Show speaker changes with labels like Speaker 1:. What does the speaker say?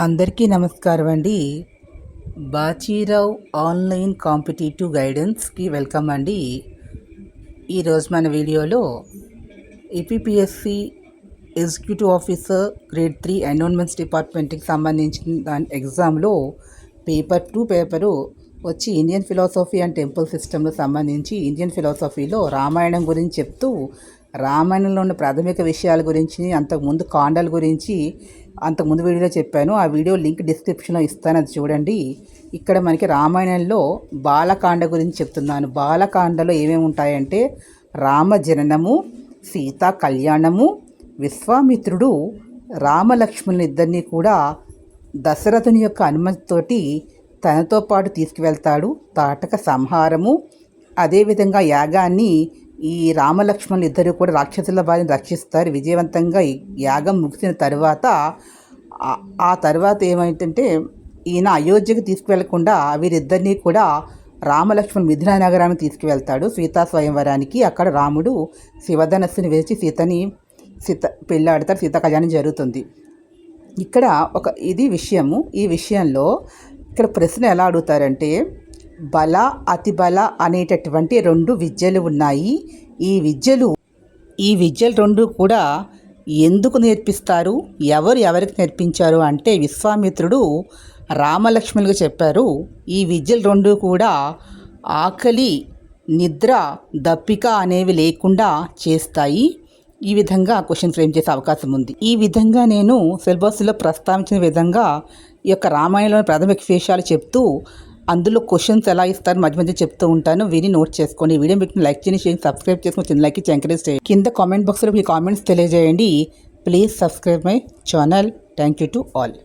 Speaker 1: అందరికీ నమస్కారం అండి. బాచీరావ్ ఆన్లైన్ కాంపిటేటివ్ గైడెన్స్కి వెల్కమ్ అండి. ఈరోజు మన వీడియోలో APPSC executive officer grade 3 environments డిపార్ట్మెంట్కి సంబంధించిన దాని ఎగ్జామ్లో పేపర్ 2 వచ్చి ఇండియన్ ఫిలాసఫీ అండ్ టెంపుల్ సిస్టమ్లో సంబంధించి ఇండియన్ ఫిలాసఫీలో రామాయణం గురించి చెప్తూ రామాయణంలో ఉన్న ప్రాథమిక విషయాల గురించి, అంతకుముందు కాండాల గురించి అంతకుముందు వీడియోలో చెప్పాను. ఆ వీడియో లింక్ డిస్క్రిప్షన్లో ఇస్తాను, అది చూడండి. ఇక్కడ మనకి రామాయణంలో బాలకాండ గురించి చెప్తున్నాను. బాలకాండలో ఏమేమి ఉంటాయంటే రామ జననము, సీతా కళ్యాణము, విశ్వామిత్రుడు రామలక్ష్మణులు ఇద్దరినీ కూడా దశరథుని యొక్క అనుమతితోటి తనతో పాటు తీసుకువెళ్తాడు. తాటక సంహారము, అదేవిధంగా యాగాన్ని ఈ రామలక్ష్మణులు ఇద్దరు కూడా రాక్షసుల బారిని రక్షిస్తారు. విజయవంతంగా యాగం ముగిసిన తర్వాత ఆ తర్వాత ఏమైందంటే ఈయన అయోధ్యకు తీసుకువెళ్లకుండా వీరిద్దరినీ కూడా రామలక్ష్మణ్ మిథిలా నగరానికి తీసుకువెళ్తాడు, సీతా స్వయంవరానికి. అక్కడ రాముడు శివధనస్సుని వేసి సీత పెళ్ళాడతారు, సీతా కళ్యాణం జరుగుతుంది. ఇక్కడ ఇది విషయము. ఈ విషయంలో ఇక్కడ ప్రశ్న ఎలా అడుగుతారంటే, బల అతిబల అనేటటువంటి 2 విద్యలు ఉన్నాయి. ఈ విద్యలు 2 కూడా ఎందుకు నేర్పిస్తారు, ఎవరికి నేర్పించారు అంటే విశ్వామిత్రుడు రామలక్ష్మణులకు చెప్పారు. ఈ విద్యలు 2 కూడా ఆకలి, నిద్ర, దప్పిక అనేవి లేకుండా చేస్తాయి. ఈ విధంగా క్వశ్చన్ ఫ్రేమ్ చేసే అవకాశం ఉంది. ఈ విధంగా నేను సిలబస్లో ప్రస్తావించిన విధంగా ఈ యొక్క రామాయణంలోని ప్రాథమిక విషయాలు చెప్తూ అందులో క్వశ్చన్స్ ఎలా ఇస్తారు మధ్య మధ్య చెప్తూ ఉంటాను. విని నోట్ చేసుకోండి. ఈ వీడియో మీకు లైక్ చేయండి, షేర్, సబ్స్క్రైబ్ చేసుకుని చిన్న లైక్ ఎంకరేజ్ చేయండి. కింద కామెంట్ బాక్స్లో మీ కామెంట్స్ తెలియజేయండి. Please subscribe my channel. Thank you to all.